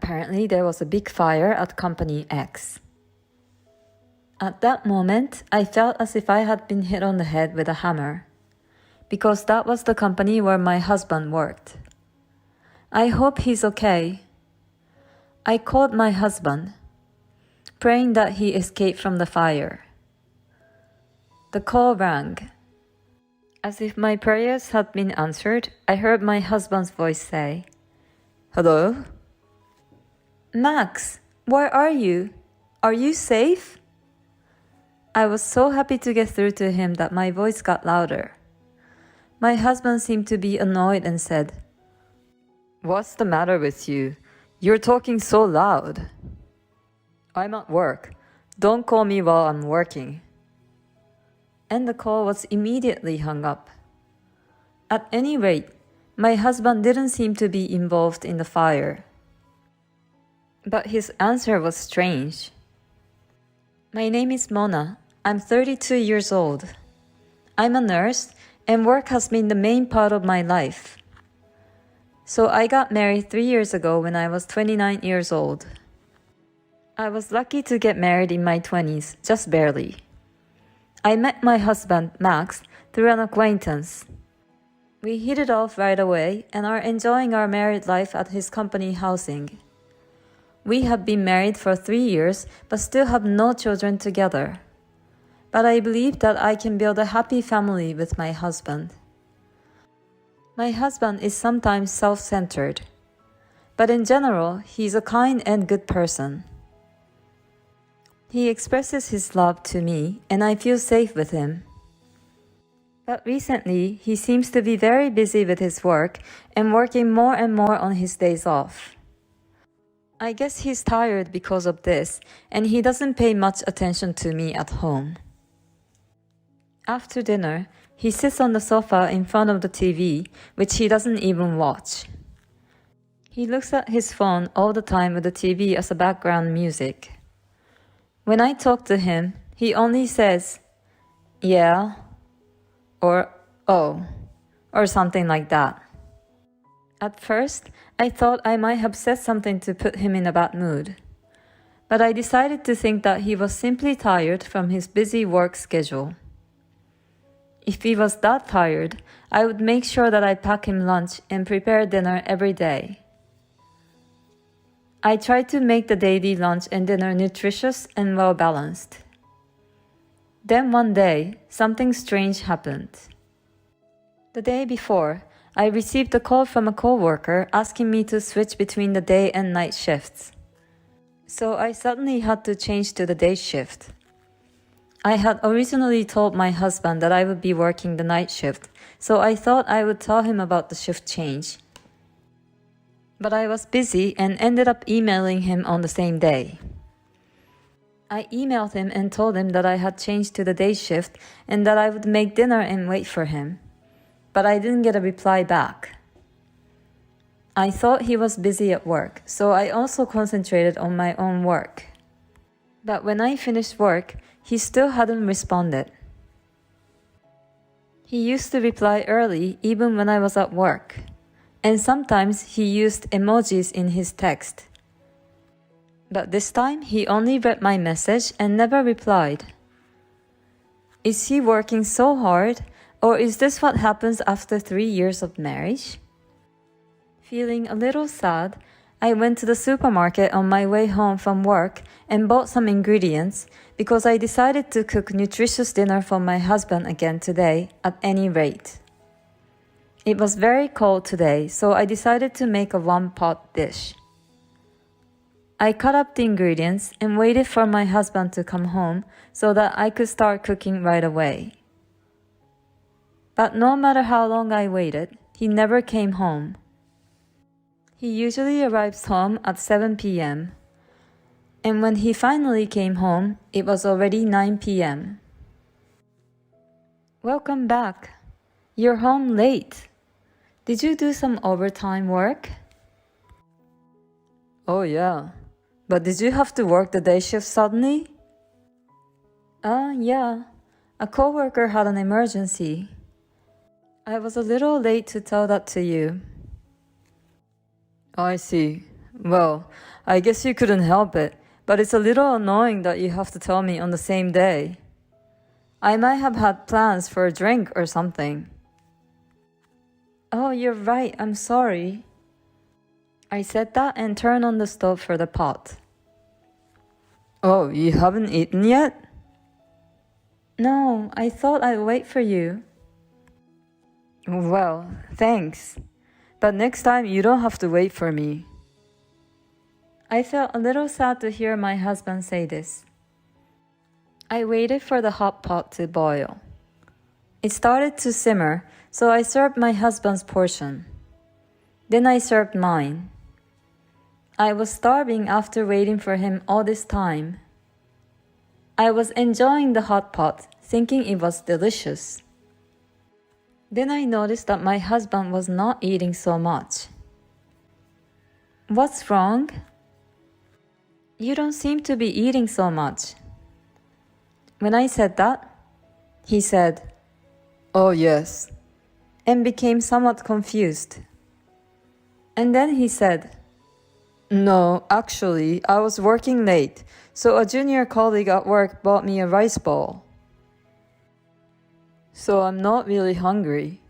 Apparently, there was a big fire at Company X. At that moment, I felt as if I had been hit on the head with a hammer, because that was the company where my husband worked. I hope he's okay. I called my husband, praying that he escaped from the fire. The call rang. As if my prayers had been answered, I heard my husband's voice say, "Hello? Max, where are you? Are you safe?" I was so happy to get through to him that my voice got louder. My husband seemed to be annoyed and said, "What's the matter with you? You're talking so loud." "I'm at work. Don't call me while I'm working." And the call was immediately hung up. At any rate, my husband didn't seem to be involved in the fire. But his answer was strange. "My name is Mona. I'm 32 years old. I'm a nurse, and work has been the main part of my life. So I got married 3 years ago when I was 29 years old. I was lucky to get married in my 20s, just barely. I met my husband, Max, through an acquaintance. We hit it off right away and are enjoying our married life at his company housing. We have been married for 3 years but still have no children together. But I believe that I can build a happy family with my husband. My husband is sometimes self-centered, but in general, he's a kind and good person. He expresses his love to me, and I feel safe with him. But recently, he seems to be very busy with his work and working more and more on his days off. I guess he's tired because of this, and he doesn't pay much attention to me at home. After dinner, he sits on the sofa in front of the TV, which he doesn't even watch. He looks at his phone all the time with the TV as a background music. When I talk to him, he only says, "Yeah," or "Oh," or something like that. At first, I thought I might have said something to put him in a bad mood. But I decided to think that he was simply tired from his busy work schedule. If he was that tired, I would make sure that I pack him lunch and prepare dinner every day. I try to make the daily lunch and dinner nutritious and well-balanced. Then one day, something strange happened. The day before, I received a call from a coworker asking me to switch between the day and night shifts. So I suddenly had to change to the day shift. I had originally told my husband that I would be working the night shift, so I thought I would tell him about the shift change. But I was busy and ended up emailing him on the same day. I emailed him and told him that I had changed to the day shift and that I would make dinner and wait for him. But I didn't get a reply back. I thought he was busy at work, so I also concentrated on my own work. But when I finished work, he still hadn't responded. He used to reply early even when I was at work, and sometimes he used emojis in his text. But this time, he only read my message and never replied. Is he working so hard, or is this what happens after 3 years of marriage? Feeling a little sad, I went to the supermarket on my way home from work and bought some ingredients because I decided to cook nutritious dinner for my husband again today at any rate. It was very cold today, so I decided to make a one-pot dish. I cut up the ingredients and waited for my husband to come home so that I could start cooking right away. But no matter how long I waited, he never came home. He usually arrives home at 7 p.m. And when he finally came home, it was already 9 p.m. Welcome back. You're home late. Did you do some overtime work? Oh yeah. But did you have to work the day shift suddenly? Yeah. A coworker had an emergency. I was a little late to tell that to you. I see. Well, I guess you couldn't help it, but it's a little annoying that you have to tell me on the same day. I might have had plans for a drink or something. Oh, you're right, I'm sorry. I said that and turned on the stove for the pot. Oh, you haven't eaten yet? No, I thought I'd wait for you. Well, thanks. But next time you don't have to wait for me. I felt a little sad to hear my husband say this. I waited for the hot pot to boil. It started to simmer, so I served my husband's portion. Then I served mine. I was starving after waiting for him all this time. I was enjoying the hot pot, thinking it was delicious. Then I noticed that my husband was not eating so much. What's wrong? You don't seem to be eating so much. When I said that, he said, "Oh yes," and became somewhat confused. And then he said, "No, actually, I was working late, so a junior colleague at work bought me a rice bowl. So I'm not really hungry."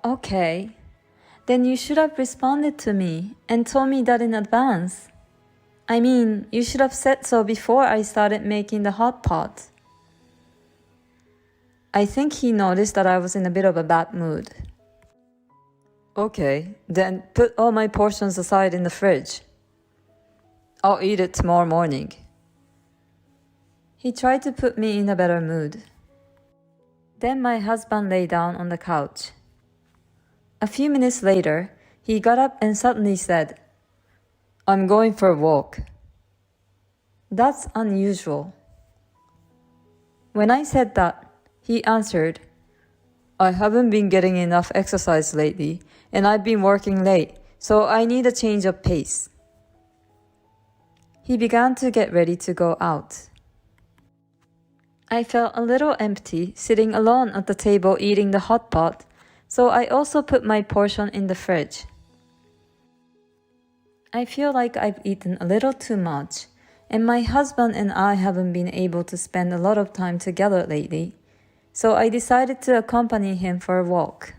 Okay. Then you should have responded to me and told me that in advance. I mean, you should have said so before I started making the hot pot. I think he noticed that I was in a bit of a bad mood. Okay, then put all my portions aside in the fridge. I'll eat it tomorrow morning. He tried to put me in a better mood. Then my husband lay down on the couch. A few minutes later, he got up and suddenly said, "I'm going for a walk." That's unusual. When I said that, he answered, "I haven't been getting enough exercise lately, and I've been working late, so I need a change of pace." He began to get ready to go out. I felt a little empty sitting alone at the table eating the hot pot, so I also put my portion in the fridge. I feel like I've eaten a little too much, and my husband and I haven't been able to spend a lot of time together lately, so I decided to accompany him for a walk.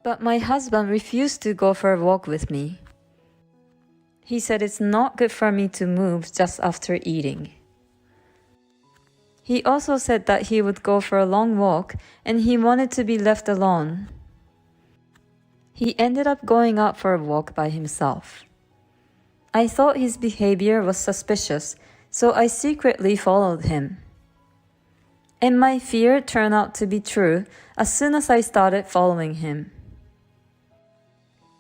But my husband refused to go for a walk with me. He said it's not good for me to move just after eating. He also said that he would go for a long walk and he wanted to be left alone. He ended up going out for a walk by himself. I thought his behavior was suspicious, so I secretly followed him. And my fear turned out to be true as soon as I started following him.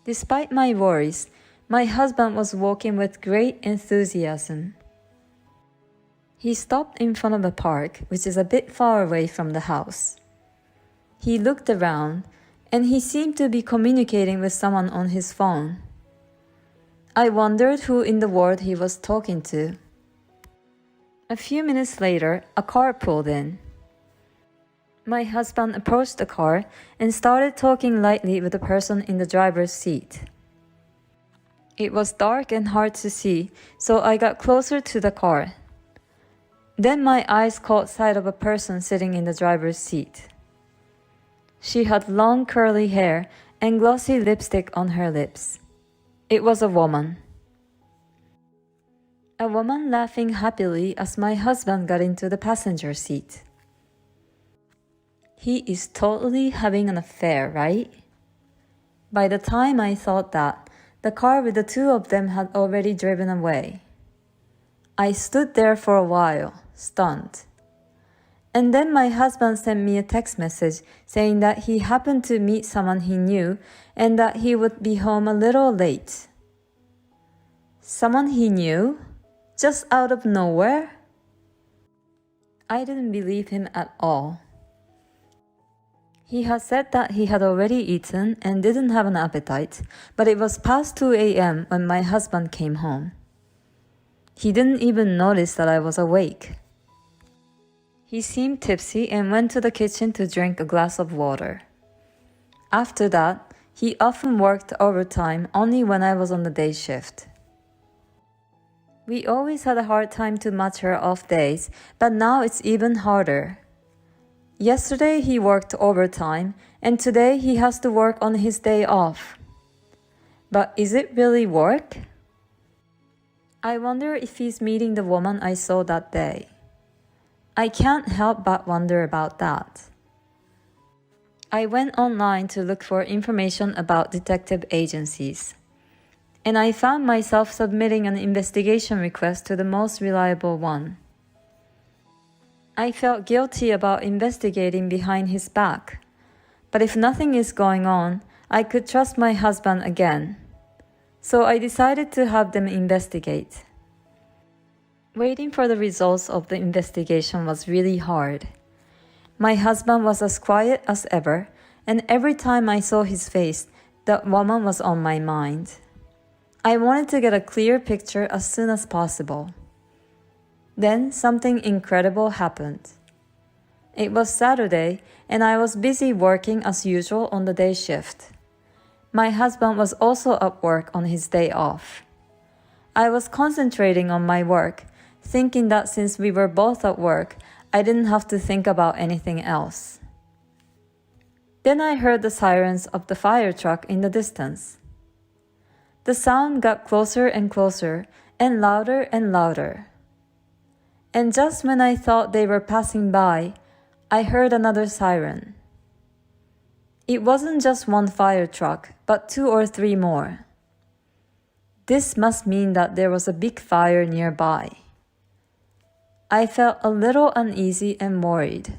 Despite my worries, my husband was walking with great enthusiasm. He stopped in front of a park, which is a bit far away from the house. He looked around, and he seemed to be communicating with someone on his phone. I wondered who in the world he was talking to. A few minutes later, a car pulled in. My husband approached the car and started talking lightly with the person in the driver's seat. It was dark and hard to see, so I got closer to the car. Then my eyes caught sight of a person sitting in the driver's seat. She had long curly hair and glossy lipstick on her lips. It was a woman. A woman laughing happily as my husband got into the passenger seat. He is totally having an affair, right? By the time I thought that, the car with the two of them had already driven away. I stood there for a while, stunned. And then my husband sent me a text message saying that he happened to meet someone he knew and that he would be home a little late. Someone he knew? Just out of nowhere? I didn't believe him at all. He had said that he had already eaten and didn't have an appetite, but it was past 2 a.m. when my husband came home. He didn't even notice that I was awake. He seemed tipsy and went to the kitchen to drink a glass of water. After that, He often worked overtime only when I was on the day shift. We always had a hard time to match her off days, but now it's even harder. Yesterday he worked overtime, and today he has to work on his day off. But is it really work? I wonder if he's meeting the woman I saw that day. I can't help but wonder about that. I went online to look for information about detective agencies, and I found myself submitting an investigation request to the most reliable one. I felt guilty about investigating behind his back, but if nothing is going on, I could trust my husband again. So I decided to have them investigate. Waiting for the results of the investigation was really hard. My husband was as quiet as ever, and every time I saw his face, that woman was on my mind. I wanted to get a clear picture as soon as possible. Then something incredible happened. It was Saturday, and I was busy working as usual on the day shift. My husband was also at work on his day off. I was concentrating on my work, thinking that since we were both at work, I didn't have to think about anything else. Then I heard the sirens of the fire truck in the distance. The sound got closer and closer, and louder and louder. And just when I thought they were passing by, I heard another siren. It wasn't just one fire truck, but 2 or 3 more. This must mean that there was a big fire nearby. I felt a little uneasy and worried.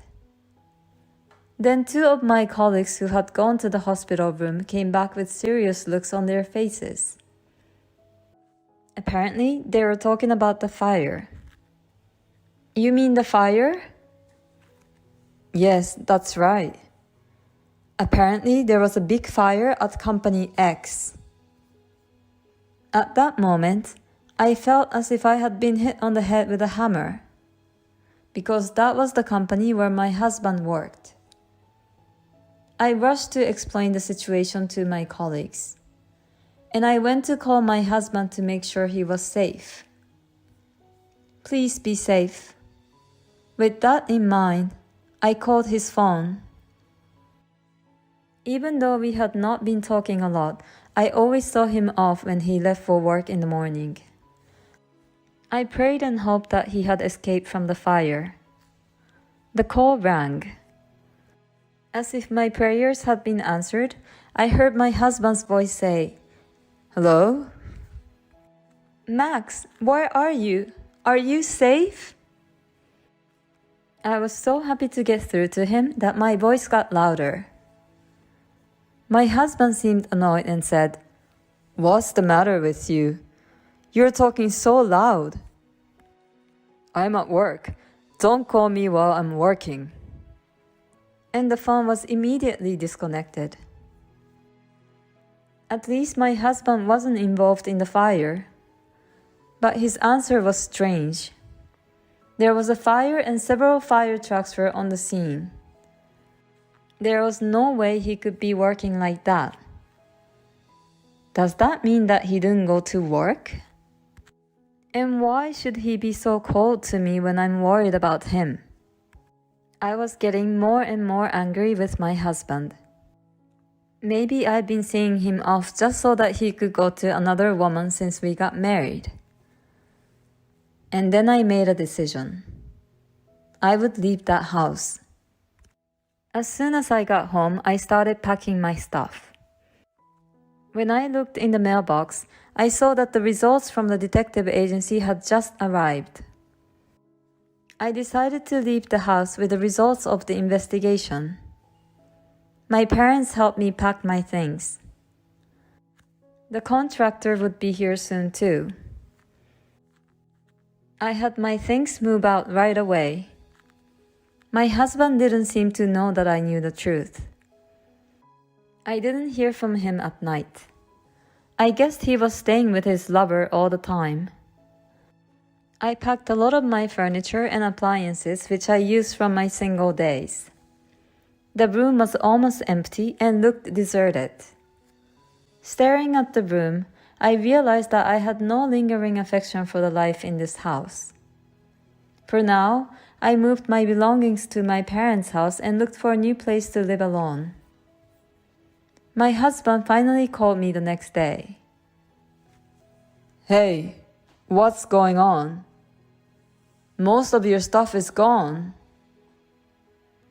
Then 2 of my colleagues who had gone to the hospital room came back with serious looks on their faces. Apparently, they were talking about the fire. You mean the fire? Yes, that's right. Apparently, there was a big fire at Company X. At that moment, I felt as if I had been hit on the head with a hammer, because that was the company where my husband worked. I rushed to explain the situation to my colleagues, and I went to call my husband to make sure he was safe. Please be safe. With that in mind, I called his phone. Even though we had not been talking a lot, I always saw him off when he left for work in the morning. I prayed and hoped that he had escaped from the fire. The call rang. As if my prayers had been answered, I heard my husband's voice say, "Hello? Max, where are you? Are you safe?" I was so happy to get through to him that my voice got louder. My husband seemed annoyed and said, "What's the matter with you? You're talking so loud." "I'm at work. Don't call me while I'm working." And the phone was immediately disconnected. At least my husband wasn't involved in the fire. But his answer was strange. There was a fire and several fire trucks were on the scene. There was no way he could be working like that. Does that mean that he didn't go to work? And why should he be so cold to me when I'm worried about him? I was getting more and more angry with my husband. Maybe I'd been seeing him off just so that he could go to another woman since we got married. And then I made a decision. I would leave that house. As soon as I got home, I started packing my stuff. When I looked in the mailbox, I saw that the results from the detective agency had just arrived. I decided to leave the house with the results of the investigation. My parents helped me pack my things. The contractor would be here soon too. I had my things move out right away. My husband didn't seem to know that I knew the truth. I didn't hear from him at night. I guessed he was staying with his lover all the time. I packed a lot of my furniture and appliances which I used from my single days. The room was almost empty and looked deserted. Staring at the room, I realized that I had no lingering affection for the life in this house. For now, I moved my belongings to my parents' house and looked for a new place to live alone. My husband finally called me the next day. Hey, what's going on? Most of your stuff is gone.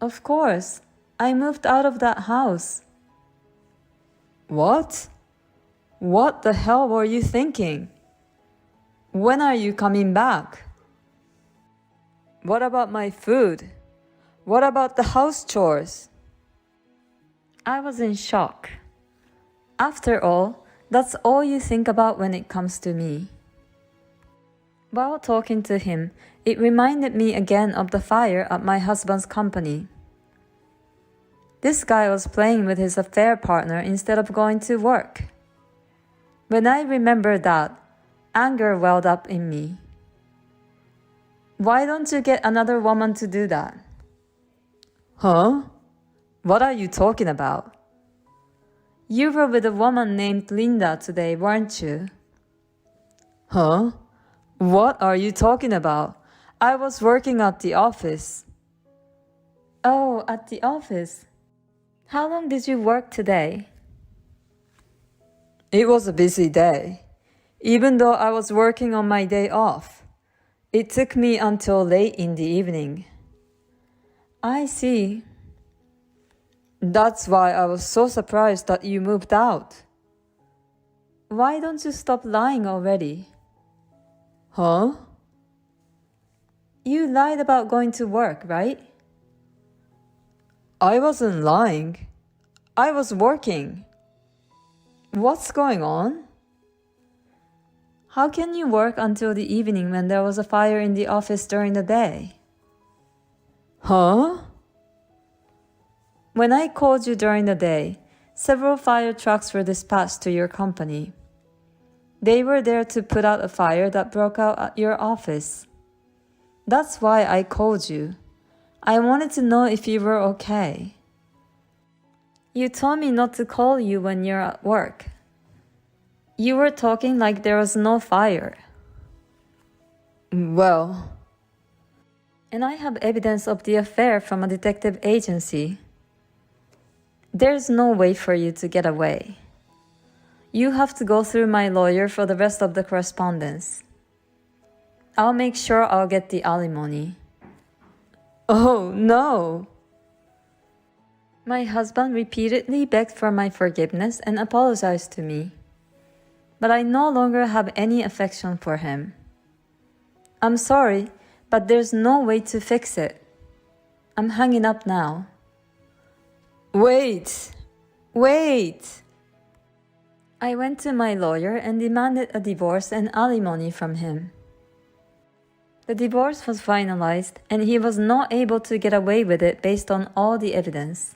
Of course, I moved out of that house. What? What the hell were you thinking? When are you coming back? What about my food? What about the house chores? I was in shock. After all, that's all you think about when it comes to me. While talking to him, it reminded me again of the fire at my husband's company. This guy was playing with his affair partner instead of going to work. When I remembered that, anger welled up in me. Why don't you get another woman to do that? Huh? What are you talking about? You were with a woman named Linda today, weren't you? Huh? What are you talking about? I was working at the office. Oh, at the office. How long did you work today? It was a busy day. Even though I was working on my day off, it took me until late in the evening. I see. That's why I was so surprised that you moved out. Why don't you stop lying already? Huh? You lied about going to work, right? I wasn't lying. I was working. What's going on? How can you work until the evening when there was a fire in the office during the day? Huh? When I called you during the day, several fire trucks were dispatched to your company. They were there to put out a fire that broke out at your office. That's why I called you. I wanted to know if you were okay. You told me not to call you when you're at work. You were talking like there was no fire. Well... And I have evidence of the affair from a detective agency. There's no way for you to get away. You have to go through my lawyer for the rest of the correspondence. I'll make sure I'll get the alimony. Oh, no! My husband repeatedly begged for my forgiveness and apologized to me. But I no longer have any affection for him. I'm sorry, but there's no way to fix it. I'm hanging up now. Wait! Wait! I went to my lawyer and demanded a divorce and alimony from him. The divorce was finalized, and he was not able to get away with it based on all the evidence.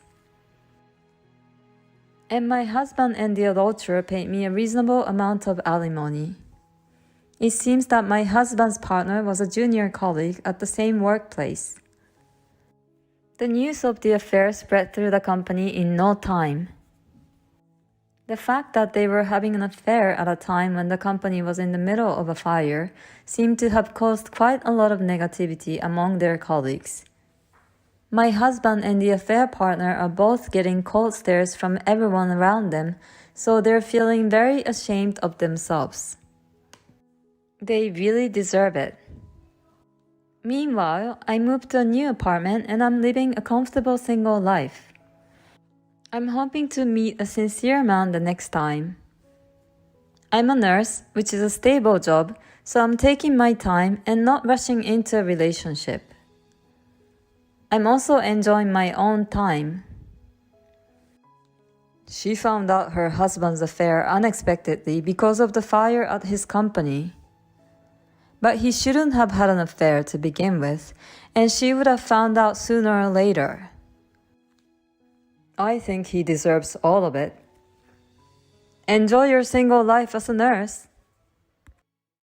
And my husband and the adulterer paid me a reasonable amount of alimony. It seems that my husband's partner was a junior colleague at the same workplace. The news of the affair spread through the company in no time. The fact that they were having an affair at a time when the company was in the middle of a fire seemed to have caused quite a lot of negativity among their colleagues. My husband and the affair partner are both getting cold stares from everyone around them, so they're feeling very ashamed of themselves. They really deserve it. Meanwhile, I moved to a new apartment and I'm living a comfortable single life. I'm hoping to meet a sincere man the next time. I'm a nurse, which is a stable job, so I'm taking my time and not rushing into a relationship. I'm also enjoying my own time. She found out her husband's affair unexpectedly because of the fire at his company. But he shouldn't have had an affair to begin with, and she would have found out sooner or later. I think he deserves all of it. Enjoy your single life as a nurse.